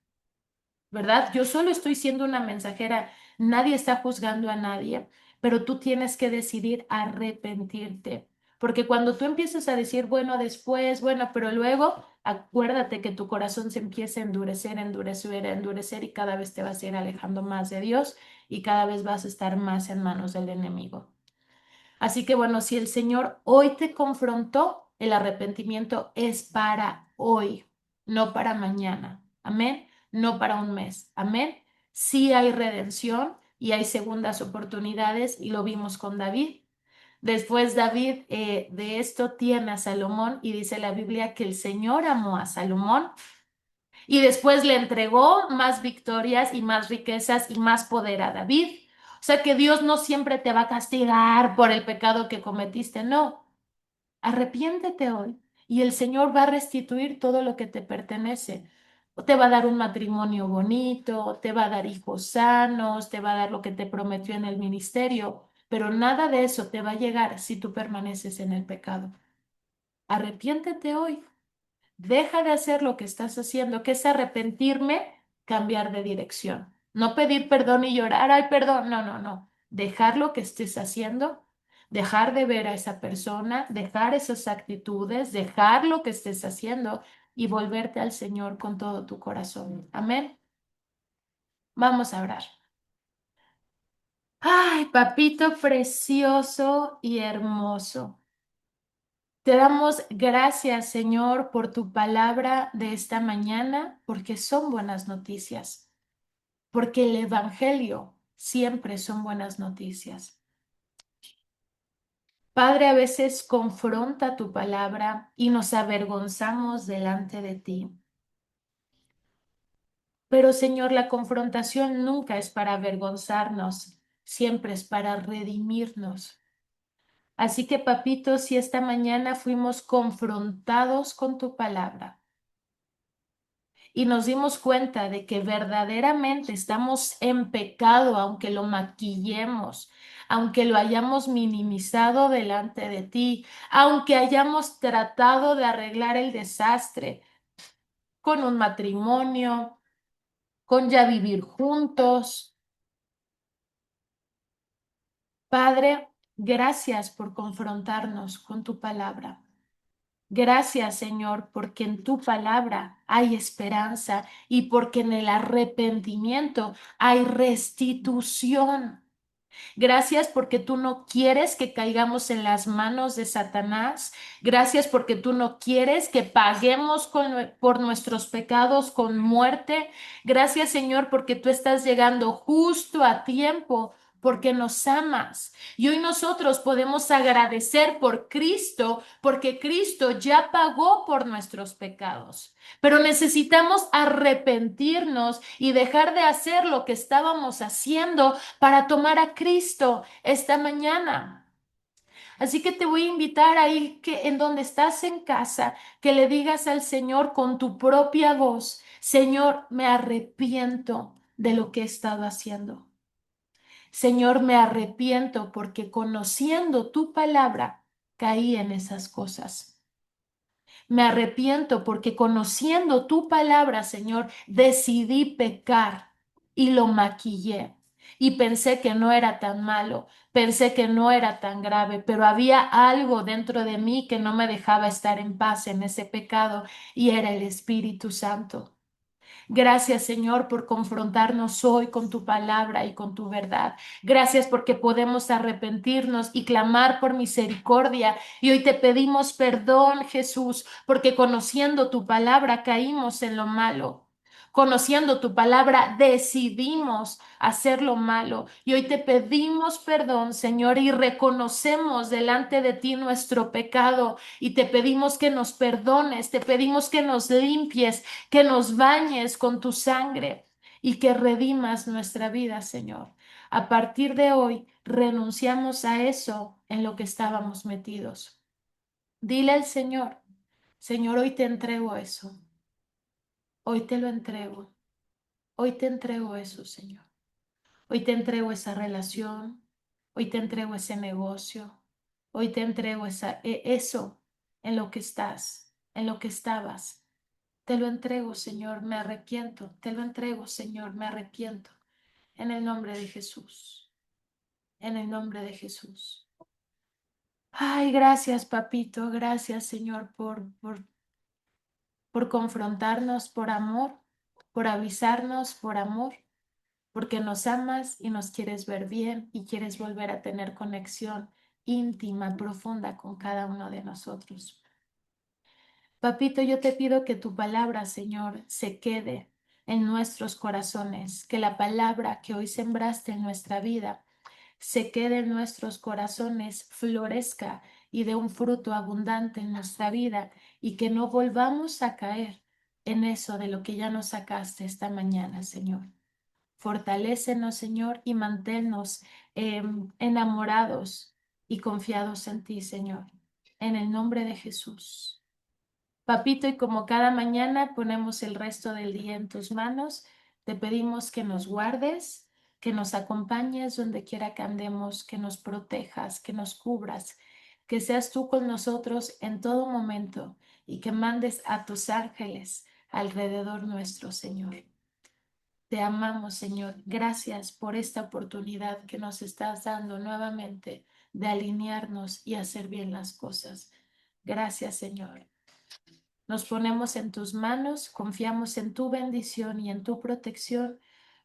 ¿Verdad? Yo solo estoy siendo una mensajera, nadie está juzgando a nadie, pero tú tienes que decidir arrepentirte, porque cuando tú empiezas a decir, bueno, después, bueno, pero luego, acuérdate que tu corazón se empieza a endurecer, endurecer, endurecer y cada vez te vas a ir alejando más de Dios y cada vez vas a estar más en manos del enemigo. Así que bueno, si el Señor hoy te confrontó, el arrepentimiento es para hoy, no para mañana. Amén. No para un mes. Amén. Sí hay redención y hay segundas oportunidades y lo vimos con David. Después David de esto tiene a Salomón y dice la Biblia que el Señor amó a Salomón y después le entregó más victorias y más riquezas y más poder a David. O sea que Dios no siempre te va a castigar por el pecado que cometiste, no. Arrepiéntete hoy y el Señor va a restituir todo lo que te pertenece. Te va a dar un matrimonio bonito, te va a dar hijos sanos, te va a dar lo que te prometió en el ministerio, pero nada de eso te va a llegar si tú permaneces en el pecado. Arrepiéntete hoy. Deja de hacer lo que estás haciendo, que es arrepentirme, cambiar de dirección. No pedir perdón y llorar, ay, perdón, no, no, no. Dejar lo que estés haciendo, dejar de ver a esa persona, dejar esas actitudes, dejar lo que estés haciendo y volverte al Señor con todo tu corazón. Amén. Vamos a orar. Ay, papito precioso y hermoso. Te damos gracias, Señor, por tu palabra de esta mañana, porque son buenas noticias, porque el Evangelio siempre son buenas noticias. Padre, a veces confronta tu palabra y nos avergonzamos delante de ti. Pero, Señor, la confrontación nunca es para avergonzarnos, siempre es para redimirnos. Así que, papito, si esta mañana fuimos confrontados con tu palabra, y nos dimos cuenta de que verdaderamente estamos en pecado, aunque lo maquillemos, aunque lo hayamos minimizado delante de ti, aunque hayamos tratado de arreglar el desastre con un matrimonio, con ya vivir juntos. Padre, gracias por confrontarnos con tu palabra. Gracias, Señor, porque en tu palabra hay esperanza y porque en el arrepentimiento hay restitución. Gracias porque tú no quieres que caigamos en las manos de Satanás. Gracias porque tú no quieres que paguemos por nuestros pecados con muerte. Gracias, Señor, porque tú estás llegando justo a tiempo, porque nos amas. Y hoy nosotros podemos agradecer por Cristo, porque Cristo ya pagó por nuestros pecados. Pero necesitamos arrepentirnos y dejar de hacer lo que estábamos haciendo para tomar a Cristo esta mañana. Así que te voy a invitar ahí que en donde estás en casa, que le digas al Señor con tu propia voz, Señor, me arrepiento de lo que he estado haciendo. Señor, me arrepiento porque conociendo tu palabra caí en esas cosas. Me arrepiento porque conociendo tu palabra, Señor, decidí pecar y lo maquillé. y pensé que no era tan malo, pensé que no era tan grave, pero había algo dentro de mí que no me dejaba estar en paz en ese pecado y era el Espíritu Santo. Gracias, Señor, por confrontarnos hoy con tu palabra y con tu verdad. Gracias porque podemos arrepentirnos y clamar por misericordia. Y hoy te pedimos perdón, Jesús, porque conociendo tu palabra caímos en lo malo. Conociendo tu palabra, decidimos hacer lo malo. Y hoy te pedimos perdón, Señor, y reconocemos delante de ti nuestro pecado. Y te pedimos que nos perdones, te pedimos que nos limpies, que nos bañes con tu sangre y que redimas nuestra vida, Señor. A partir de hoy, renunciamos a eso en lo que estábamos metidos. Dile al Señor, Señor, hoy te entrego eso, hoy te lo entrego, hoy te entrego eso, Señor. Hoy te entrego esa relación, hoy te entrego ese negocio, hoy te entrego eso en lo que estás, en lo que estabas. Te lo entrego, Señor, me arrepiento. Te lo entrego, Señor, me arrepiento. En el nombre de Jesús. En el nombre de Jesús. Ay, gracias, papito. Gracias, Señor, por confrontarnos por amor, por avisarnos por amor, porque nos amas y nos quieres ver bien y quieres volver a tener conexión íntima, profunda con cada uno de nosotros. Papito, yo te pido que tu palabra, Señor, se quede en nuestros corazones, que la palabra que hoy sembraste en nuestra vida se quede en nuestros corazones, florezca y dé un fruto abundante en nuestra vida y que no volvamos a caer en eso de lo que ya nos sacaste esta mañana, Señor. Fortalécenos, Señor, y manténnos enamorados y confiados en ti, Señor. En el nombre de Jesús. Papito, y como cada mañana ponemos el resto del día en tus manos, te pedimos que nos guardes, que nos acompañes donde quiera que andemos, que nos protejas, que nos cubras, que seas tú con nosotros en todo momento y que mandes a tus ángeles alrededor nuestro, Señor. Te amamos, Señor. Gracias por esta oportunidad que nos estás dando nuevamente de alinearnos y hacer bien las cosas. Gracias, Señor. Nos ponemos en tus manos, confiamos en tu bendición y en tu protección.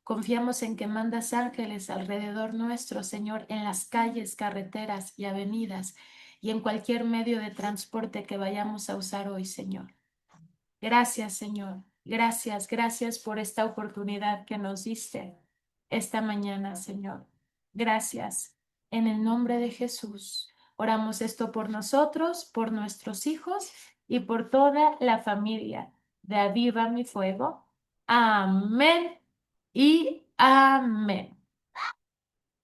Confiamos en que mandas ángeles alrededor nuestro, Señor, en las calles, carreteras y avenidas y en cualquier medio de transporte que vayamos a usar hoy, Señor. Gracias, Señor. Gracias, gracias por esta oportunidad que nos diste esta mañana, Señor. Gracias. En el nombre de Jesús, oramos esto por nosotros, por nuestros hijos y por toda la familia de Aviva mi Fuego. Amén y amén.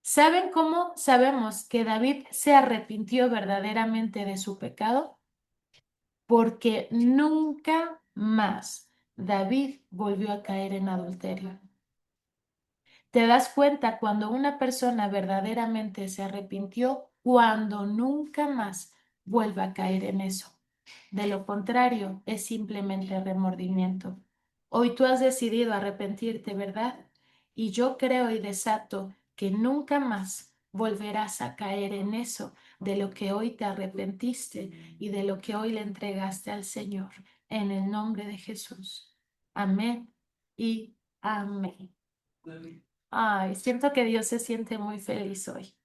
¿Saben cómo sabemos que David se arrepintió verdaderamente de su pecado? Porque nunca más David volvió a caer en adulterio. Te das cuenta cuando una persona verdaderamente se arrepintió, cuando nunca más vuelva a caer en eso. De lo contrario, es simplemente remordimiento. Hoy tú has decidido arrepentirte, ¿verdad? Y yo creo y desato que nunca más volverás a caer en eso de lo que hoy te arrepentiste y de lo que hoy le entregaste al Señor. En el nombre de Jesús. Amén y amén. Ay, siento que Dios se siente muy feliz hoy.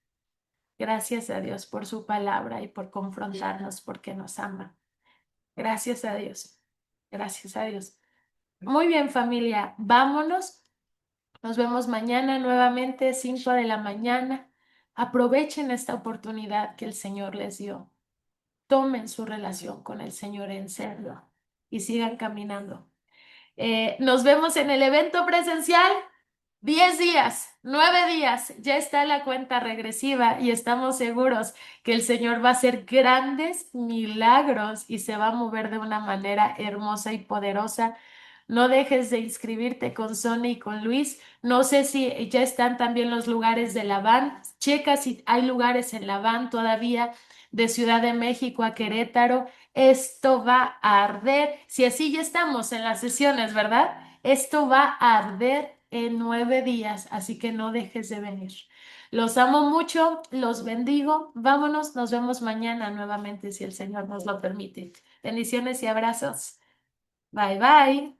Gracias a Dios por su palabra y por confrontarnos porque nos ama. Gracias a Dios. Gracias a Dios. Muy bien, familia, vámonos. Nos vemos mañana nuevamente, 5 de la mañana. Aprovechen esta oportunidad que el Señor les dio. Tomen su relación con el Señor en serio y sigan caminando. Nos vemos en el evento presencial. 10 días, 9 días, ya está la cuenta regresiva y estamos seguros que el Señor va a hacer grandes milagros y se va a mover de una manera hermosa y poderosa. No dejes de inscribirte con Sonia y con Luis. No sé si ya están también los lugares de la van. Checa si hay lugares en la van todavía de Ciudad de México a Querétaro. Esto va a arder. Si así ya estamos en las sesiones, ¿verdad? Esto va a arder en 9 días, así que no dejes de venir. Los amo mucho, los bendigo. Vámonos, nos vemos mañana nuevamente si el Señor nos lo permite. Bendiciones y abrazos. Bye bye.